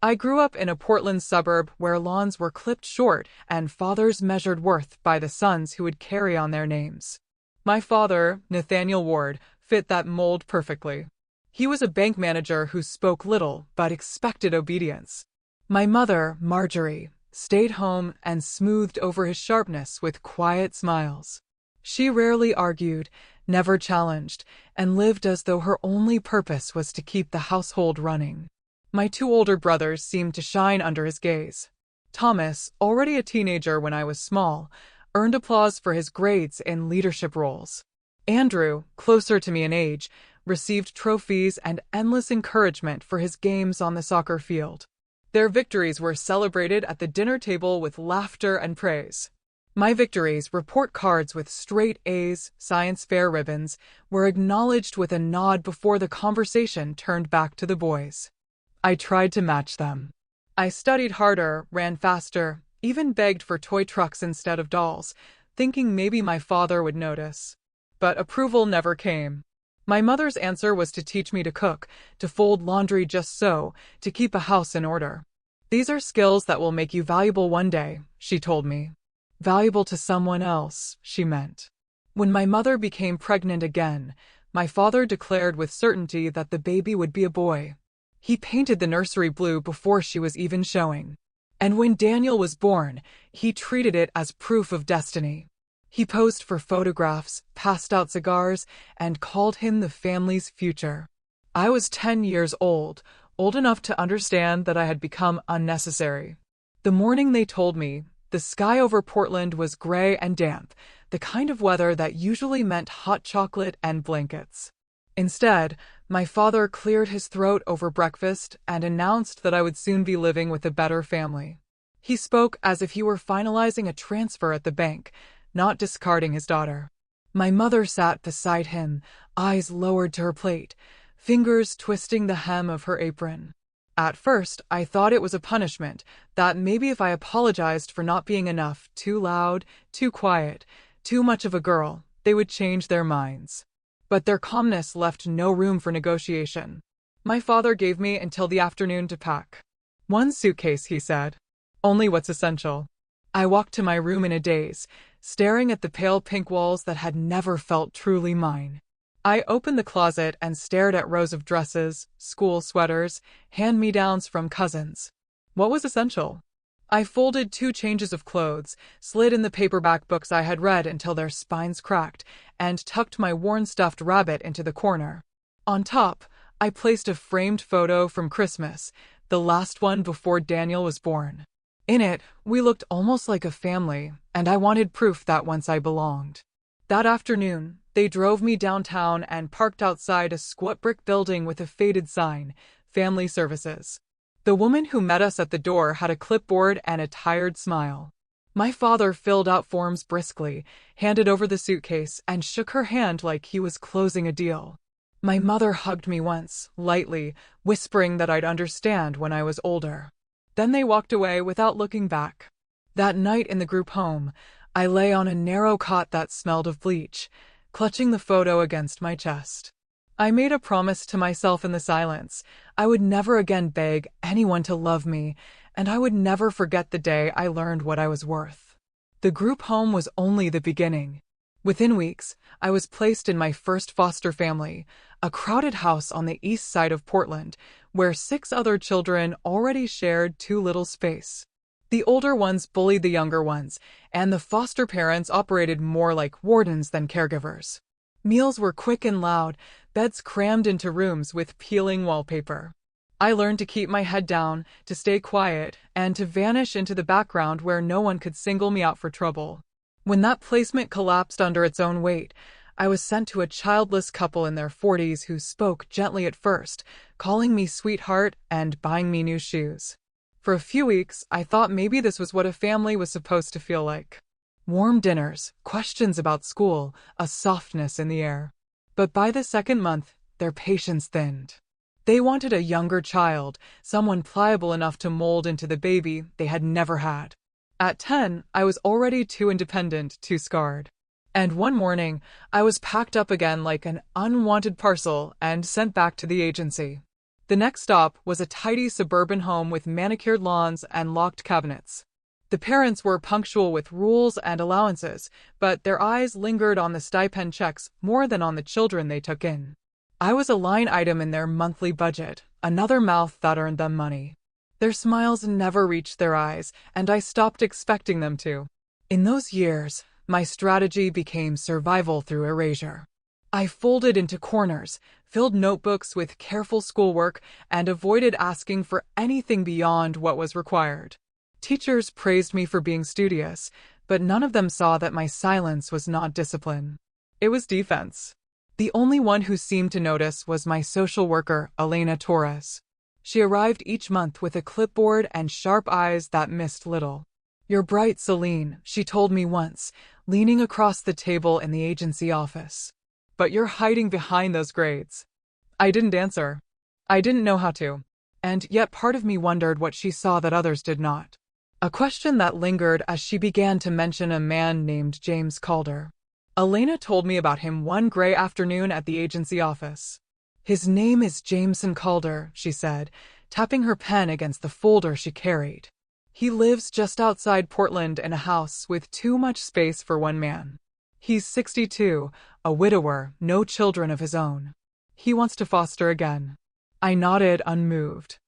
I grew up in a Portland suburb where lawns were clipped short and fathers measured worth by the sons who would carry on their names. My father, Nathaniel Ward, fit that mold perfectly. He was a bank manager who spoke little but expected obedience. My mother, Marjorie, stayed home and smoothed over his sharpness with quiet smiles. She rarely argued, never challenged, and lived as though her only purpose was to keep the household running. My two older brothers seemed to shine under his gaze. Thomas, already a teenager when I was small, earned applause for his grades in leadership roles. Andrew, closer to me in age, received trophies and endless encouragement for his games on the soccer field. Their victories were celebrated at the dinner table with laughter and praise. My victories, report cards with straight A's, science fair ribbons, were acknowledged with a nod before the conversation turned back to the boys. I tried to match them. I studied harder, ran faster, even begged for toy trucks instead of dolls, thinking maybe my father would notice. But approval never came. My mother's answer was to teach me to cook, to fold laundry just so, to keep a house in order. These are skills that will make you valuable one day, she told me. Valuable to someone else, she meant. When my mother became pregnant again, my father declared with certainty that the baby would be a boy. He painted the nursery blue before she was even showing. And when Daniel was born, he treated it as proof of destiny. He posed for photographs, passed out cigars, and called him the family's future. I was 10 years old enough to understand that I had become unnecessary. The morning they told me, the sky over Portland was gray and damp, the kind of weather that usually meant hot chocolate and blankets. Instead, my father cleared his throat over breakfast and announced that I would soon be living with a better family. He spoke as if he were finalizing a transfer at the bank, not discarding his daughter. My mother sat beside him, eyes lowered to her plate, fingers twisting the hem of her apron. At first, I thought it was a punishment, that maybe if I apologized for not being enough, too loud, too quiet, too much of a girl, they would change their minds. But their calmness left no room for negotiation. My father gave me until the afternoon to pack. "One suitcase," he said. "Only what's essential." I walked to my room in a daze, staring at the pale pink walls that had never felt truly mine. I opened the closet and stared at rows of dresses, school sweaters, hand-me-downs from cousins. What was essential? I folded 2 changes of clothes, slid in the paperback books I had read until their spines cracked, and tucked my worn stuffed rabbit into the corner. On top, I placed a framed photo from Christmas, the last one before Daniel was born. In it, we looked almost like a family, and I wanted proof that once I belonged. That afternoon, they drove me downtown and parked outside a squat brick building with a faded sign, Family Services. The woman who met us at the door had a clipboard and a tired smile. My father filled out forms briskly, handed over the suitcase, and shook her hand like he was closing a deal. My mother hugged me once, lightly, whispering that I'd understand when I was older. Then they walked away without looking back. That night in the group home, I lay on a narrow cot that smelled of bleach, clutching the photo against my chest. I made a promise to myself in the silence. I would never again beg anyone to love me, and I would never forget the day I learned what I was worth. The group home was only the beginning. Within weeks, I was placed in my first foster family, a crowded house on the east side of Portland, where 6 other children already shared too little space. The older ones bullied the younger ones, and the foster parents operated more like wardens than caregivers. Meals were quick and loud, beds crammed into rooms with peeling wallpaper. I learned to keep my head down, to stay quiet, and to vanish into the background where no one could single me out for trouble. When that placement collapsed under its own weight, I was sent to a childless couple in their 40s who spoke gently at first, calling me sweetheart and buying me new shoes. For a few weeks, I thought maybe this was what a family was supposed to feel like. Warm dinners, questions about school, a softness in the air. But by the second month, their patience thinned. They wanted a younger child, someone pliable enough to mold into the baby they had never had. At 10, I was already too independent, too scarred. And one morning, I was packed up again like an unwanted parcel and sent back to the agency. The next stop was a tidy suburban home with manicured lawns and locked cabinets. The parents were punctual with rules and allowances, but their eyes lingered on the stipend checks more than on the children they took in. I was a line item in their monthly budget, another mouth that earned them money. Their smiles never reached their eyes, and I stopped expecting them to. In those years, my strategy became survival through erasure. I folded into corners, filled notebooks with careful schoolwork, and avoided asking for anything beyond what was required. Teachers praised me for being studious, but none of them saw that my silence was not discipline. It was defense. The only one who seemed to notice was my social worker, Elena Torres. She arrived each month with a clipboard and sharp eyes that missed little. "You're bright, Celine," she told me once, leaning across the table in the agency office. "But you're hiding behind those grades." I didn't answer. I didn't know how to. And yet part of me wondered what she saw that others did not. A question that lingered as she began to mention a man named James Calder. Elena told me about him one gray afternoon at the agency office. "His name is Jameson Calder," she said, tapping her pen against the folder she carried. "He lives just outside Portland in a house with too much space for one man. He's 62, a widower, no children of his own. He wants to foster again." I nodded, unmoved.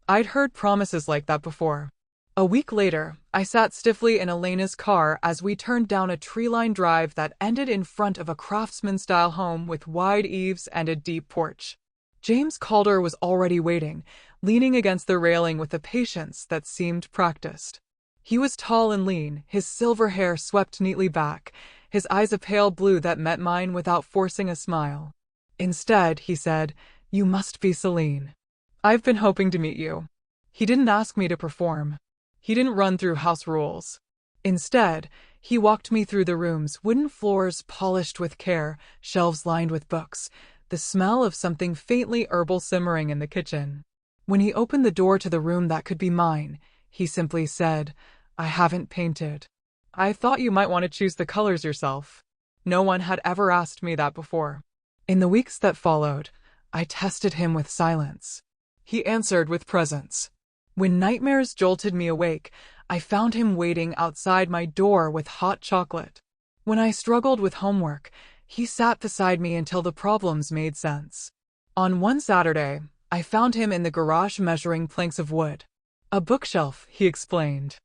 I'd heard promises like that before. A week later, I sat stiffly in Elena's car as we turned down a tree-lined drive that ended in front of a craftsman-style home with wide eaves and a deep porch. James Calder was already waiting, leaning against the railing with a patience that seemed practiced. He was tall and lean, his silver hair swept neatly back, his eyes a pale blue that met mine without forcing a smile. "Instead," he said, "you must be Celine. I've been hoping to meet you." He didn't ask me to perform. He didn't run through house rules. Instead, he walked me through the rooms, wooden floors polished with care, shelves lined with books, the smell of something faintly herbal simmering in the kitchen. When he opened the door to the room that could be mine, he simply said, "I haven't painted." "I thought you might want to choose the colors yourself." No one had ever asked me that before. In the weeks that followed, I tested him with silence. He answered with presence. When nightmares jolted me awake, I found him waiting outside my door with hot chocolate. When I struggled with homework, he sat beside me until the problems made sense. On one Saturday, I found him in the garage measuring planks of wood. "A bookshelf," he explained.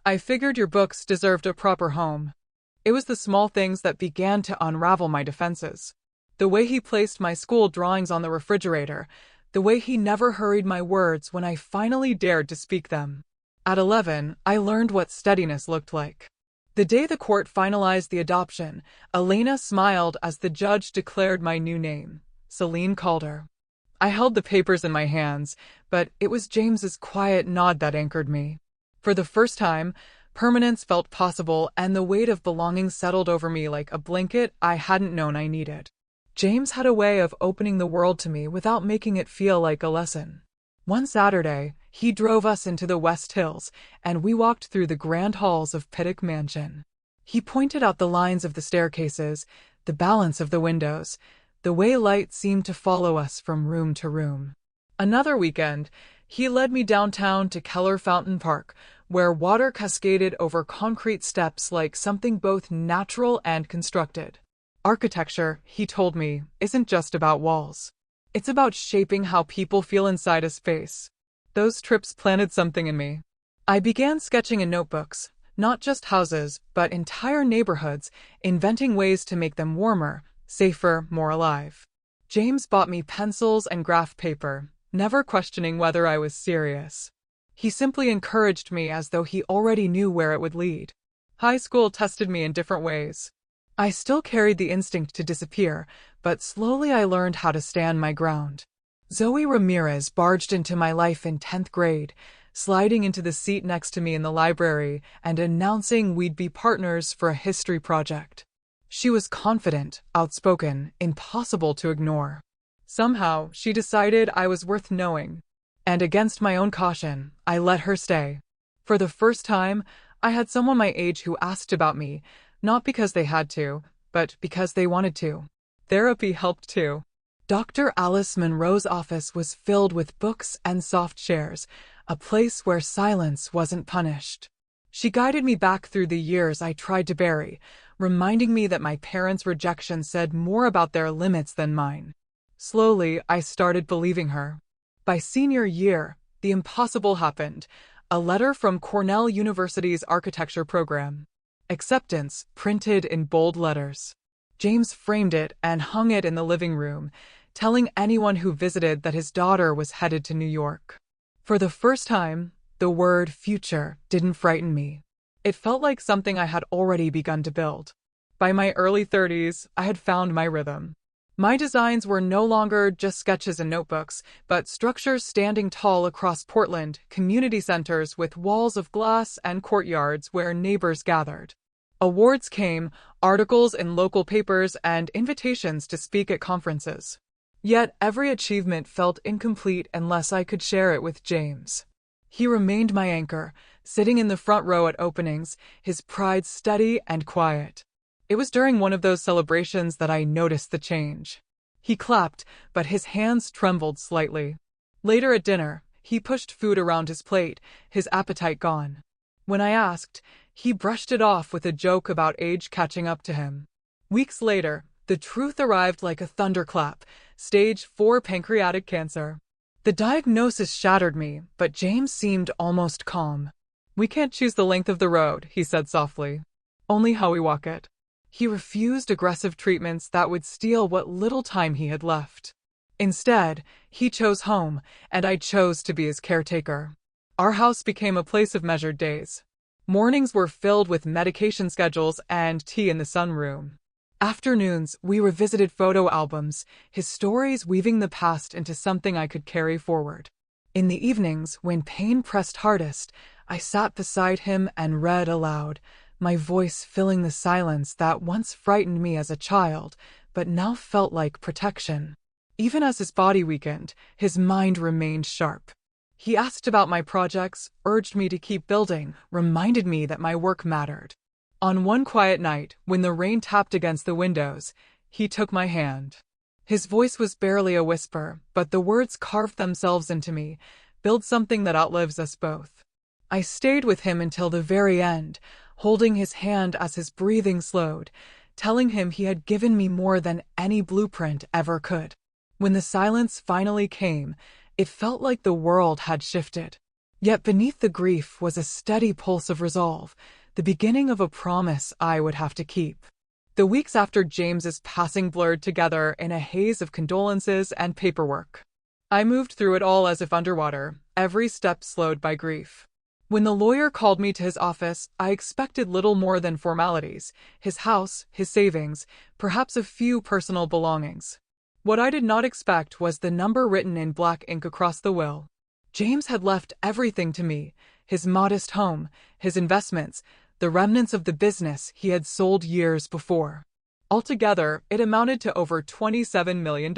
"I figured your books deserved a proper home." It was the small things that began to unravel my defenses. The way he placed my school drawings on the refrigerator, the way he never hurried my words when I finally dared to speak them. At 11, I learned what steadiness looked like. The day the court finalized the adoption, Elena smiled as the judge declared my new name, Celine Calder. I held the papers in my hands, but it was James's quiet nod that anchored me. For the first time, permanence felt possible, and the weight of belonging settled over me like a blanket I hadn't known I needed. James had a way of opening the world to me without making it feel like a lesson. One Saturday, he drove us into the West Hills, and we walked through the grand halls of Pittock Mansion. He pointed out the lines of the staircases, the balance of the windows, the way light seemed to follow us from room to room. Another weekend, he led me downtown to Keller Fountain Park, where water cascaded over concrete steps like something both natural and constructed. Architecture, he told me, isn't just about walls. It's about shaping how people feel inside a space. Those trips planted something in me. I began sketching in notebooks, not just houses, but entire neighborhoods, inventing ways to make them warmer, safer, more alive. James bought me pencils and graph paper, never questioning whether I was serious. He simply encouraged me as though he already knew where it would lead. High school tested me in different ways. I still carried the instinct to disappear, but slowly I learned how to stand my ground. Zoe Ramirez barged into my life in 10th grade, sliding into the seat next to me in the library and announcing we'd be partners for a history project. She was confident, outspoken, impossible to ignore. Somehow, she decided I was worth knowing. And against my own caution, I let her stay. For the first time, I had someone my age who asked about me, not because they had to, but because they wanted to. Therapy helped too. Dr. Alice Munro's office was filled with books and soft chairs, a place where silence wasn't punished. She guided me back through the years I tried to bury, reminding me that my parents' rejection said more about their limits than mine. Slowly, I started believing her. By senior year, the impossible happened. A letter from Cornell University's architecture program. Acceptance, printed in bold letters. James framed it and hung it in the living room, telling anyone who visited that his daughter was headed to New York. For the first time, the word future didn't frighten me. It felt like something I had already begun to build. By my early 30s, I had found my rhythm. My designs were no longer just sketches and notebooks, but structures standing tall across Portland, community centers with walls of glass and courtyards where neighbors gathered. Awards came, articles in local papers, and invitations to speak at conferences. Yet every achievement felt incomplete unless I could share it with James. He remained my anchor, sitting in the front row at openings, his pride steady and quiet. It was during one of those celebrations that I noticed the change. He clapped, but his hands trembled slightly. Later at dinner, he pushed food around his plate, his appetite gone. When I asked, he brushed it off with a joke about age catching up to him. Weeks later, the truth arrived like a thunderclap: stage 4 pancreatic cancer. The diagnosis shattered me, but James seemed almost calm. "We can't choose the length of the road," he said softly. "Only how we walk it." He refused aggressive treatments that would steal what little time he had left. Instead, he chose home, and I chose to be his caretaker. Our house became a place of measured days. Mornings were filled with medication schedules and tea in the sunroom. Afternoons, we revisited photo albums, his stories weaving the past into something I could carry forward. In the evenings, when pain pressed hardest, I sat beside him and read aloud, my voice filling the silence that once frightened me as a child, but now felt like protection. Even as his body weakened, his mind remained sharp. He asked about my projects, urged me to keep building, reminded me that my work mattered. On one quiet night, when the rain tapped against the windows, he took my hand. His voice was barely a whisper, but the words carved themselves into me: "Build something that outlives us both." I stayed with him until the very end, holding his hand as his breathing slowed, telling him he had given me more than any blueprint ever could. When the silence finally came, it felt like the world had shifted. Yet beneath the grief was a steady pulse of resolve, the beginning of a promise I would have to keep. The weeks after James's passing blurred together in a haze of condolences and paperwork. I moved through it all as if underwater, every step slowed by grief. When the lawyer called me to his office, I expected little more than formalities: his house, his savings, perhaps a few personal belongings. What I did not expect was the number written in black ink across the will. James had left everything to me: his modest home, his investments, the remnants of the business he had sold years before. Altogether, it amounted to over $27 million.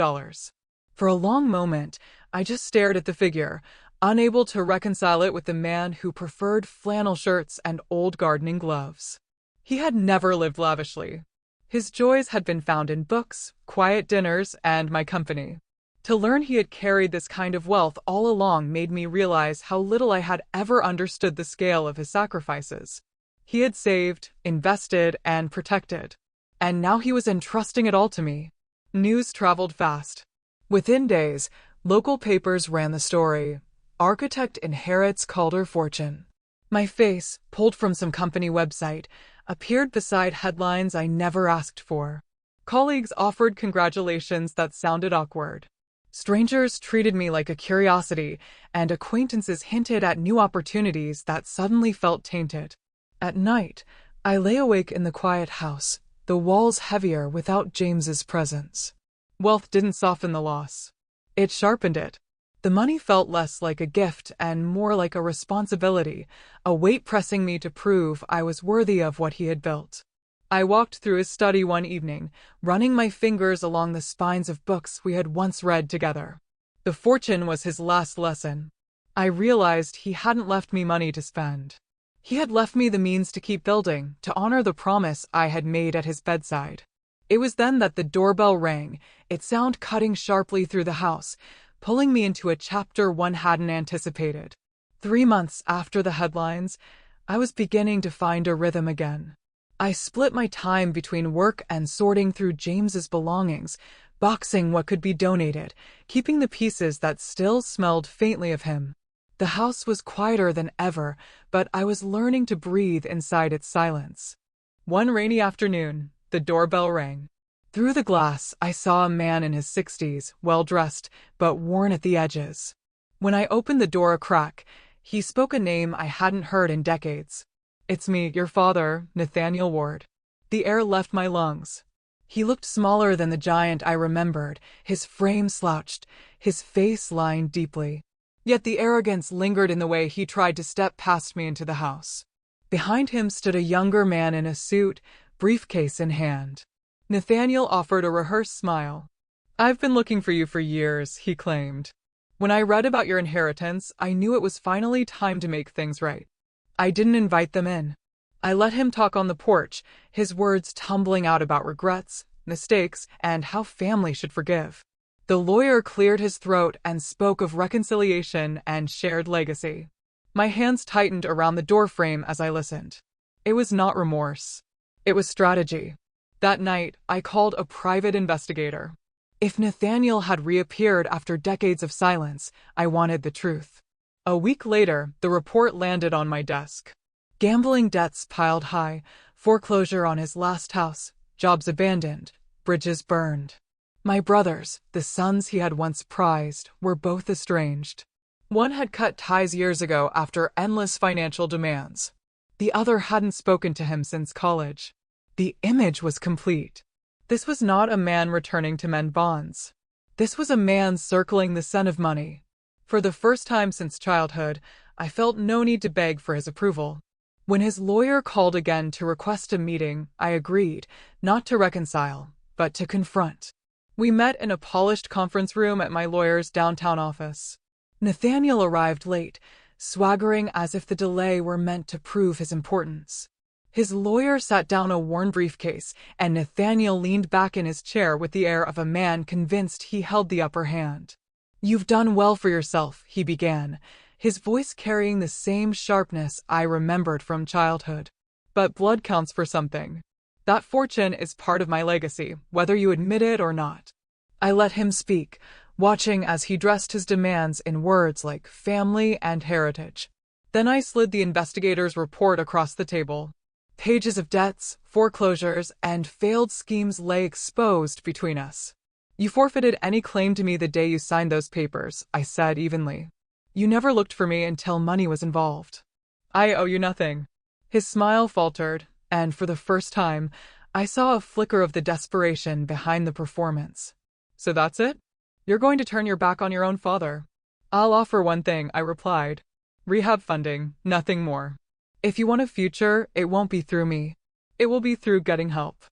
For a long moment, I just stared at the figure, unable to reconcile it with the man who preferred flannel shirts and old gardening gloves. He had never lived lavishly. His joys had been found in books, quiet dinners, and my company. To learn he had carried this kind of wealth all along made me realize how little I had ever understood the scale of his sacrifices. He had saved, invested, and protected. And now he was entrusting it all to me. News traveled fast. Within days, local papers ran the story: "Architect inherits Calder fortune." My face, pulled from some company website, appeared beside headlines I never asked for. Colleagues offered congratulations that sounded awkward. Strangers treated me like a curiosity, and acquaintances hinted at new opportunities that suddenly felt tainted. At night, I lay awake in the quiet house, the walls heavier without James's presence. Wealth didn't soften the loss. It sharpened it. The money felt less like a gift and more like a responsibility, a weight pressing me to prove I was worthy of what he had built. I walked through his study one evening, running my fingers along the spines of books we had once read together. The fortune was his last lesson. I realized he hadn't left me money to spend. He had left me the means to keep building, to honor the promise I had made at his bedside. It was then that the doorbell rang, its sound cutting sharply through the house, pulling me into a chapter one hadn't anticipated. 3 months after the headlines, I was beginning to find a rhythm again. I split my time between work and sorting through James's belongings, boxing what could be donated, keeping the pieces that still smelled faintly of him. The house was quieter than ever, but I was learning to breathe inside its silence. One rainy afternoon, the doorbell rang. Through the glass, I saw a man in his 60s, well-dressed, but worn at the edges. When I opened the door a crack, he spoke a name I hadn't heard in decades. "It's me, your father, Nathaniel Ward." The air left my lungs. He looked smaller than the giant I remembered, his frame slouched, his face lined deeply. Yet the arrogance lingered in the way he tried to step past me into the house. Behind him stood a younger man in a suit, briefcase in hand. Nathaniel offered a rehearsed smile. "I've been looking for you for years," he claimed. "When I read about your inheritance, I knew it was finally time to make things right." I didn't invite them in. I let him talk on the porch, his words tumbling out about regrets, mistakes, and how family should forgive. The lawyer cleared his throat and spoke of reconciliation and shared legacy. My hands tightened around the doorframe as I listened. It was not remorse. It was strategy. That night, I called a private investigator. If Nathaniel had reappeared after decades of silence, I wanted the truth. A week later, the report landed on my desk. Gambling debts piled high, foreclosure on his last house, jobs abandoned, bridges burned. My brothers, the sons he had once prized, were both estranged. One had cut ties years ago after endless financial demands. The other hadn't spoken to him since college. The image was complete. This was not a man returning to mend bonds. This was a man circling the sun of money. For the first time since childhood, I felt no need to beg for his approval. When his lawyer called again to request a meeting, I agreed, not to reconcile, but to confront. We met in a polished conference room at my lawyer's downtown office. Nathaniel arrived late, swaggering as if the delay were meant to prove his importance. His lawyer sat down a worn briefcase, and Nathaniel leaned back in his chair with the air of a man convinced he held the upper hand. "You've done well for yourself," he began, his voice carrying the same sharpness I remembered from childhood. "But blood counts for something. That fortune is part of my legacy, whether you admit it or not." I let him speak, watching as he dressed his demands in words like family and heritage. Then I slid the investigator's report across the table. Pages of debts, foreclosures, and failed schemes lay exposed between us. "You forfeited any claim to me the day you signed those papers," I said evenly. "You never looked for me until money was involved. I owe you nothing." His smile faltered, and for the first time, I saw a flicker of the desperation behind the performance. "So that's it? You're going to turn your back on your own father?" "I'll offer one thing," I replied. "Rehab funding, nothing more. If you want a future, it won't be through me. It will be through getting help."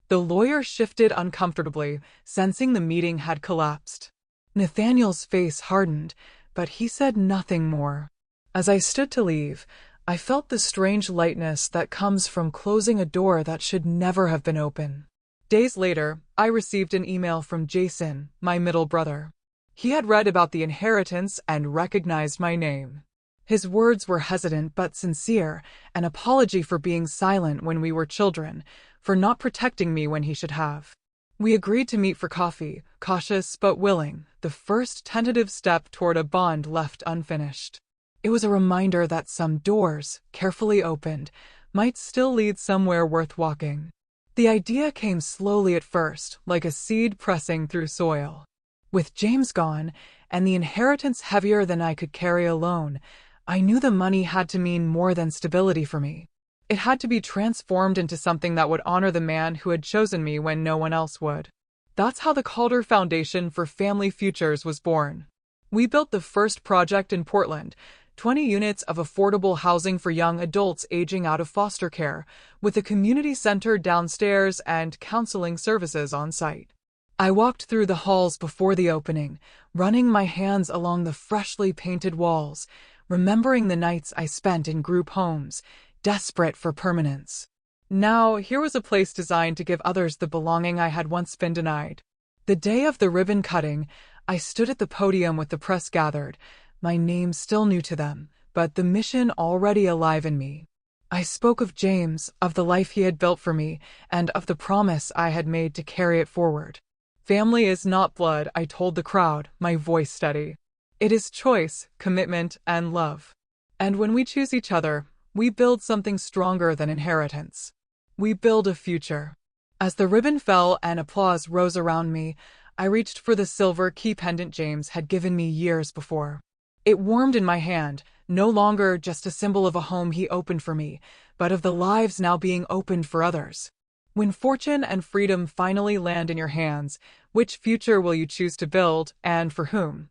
The lawyer shifted uncomfortably, sensing the meeting had collapsed. Nathaniel's face hardened, but he said nothing more. As I stood to leave, I felt the strange lightness that comes from closing a door that should never have been open. Days later, I received an email from Jason, my middle brother. He had read about the inheritance and recognized my name. His words were hesitant but sincere, an apology for being silent when we were children, for not protecting me when he should have. We agreed to meet for coffee, cautious but willing, the first tentative step toward a bond left unfinished. It was a reminder that some doors, carefully opened, might still lead somewhere worth walking. The idea came slowly at first, like a seed pressing through soil. With James gone, and the inheritance heavier than I could carry alone, I knew the money had to mean more than stability for me. It had to be transformed into something that would honor the man who had chosen me when no one else would. That's how the Calder Foundation for Family Futures was born. We built the first project in Portland, 20 units of affordable housing for young adults aging out of foster care, with a community center downstairs and counseling services on site. I walked through the halls before the opening, running my hands along the freshly painted walls, remembering the nights I spent in group homes, desperate for permanence. Now, here was a place designed to give others the belonging I had once been denied. The day of the ribbon cutting, I stood at the podium with the press gathered, my name still new to them, but the mission already alive in me. I spoke of James, of the life he had built for me, and of the promise I had made to carry it forward. Family is not blood, I told the crowd, my voice steady. It is choice, commitment, and love. And when we choose each other, we build something stronger than inheritance. We build a future. As the ribbon fell and applause rose around me, I reached for the silver key pendant James had given me years before. It warmed in my hand, no longer just a symbol of a home he opened for me, but of the lives now being opened for others. When fortune and freedom finally land in your hands, which future will you choose to build, and for whom?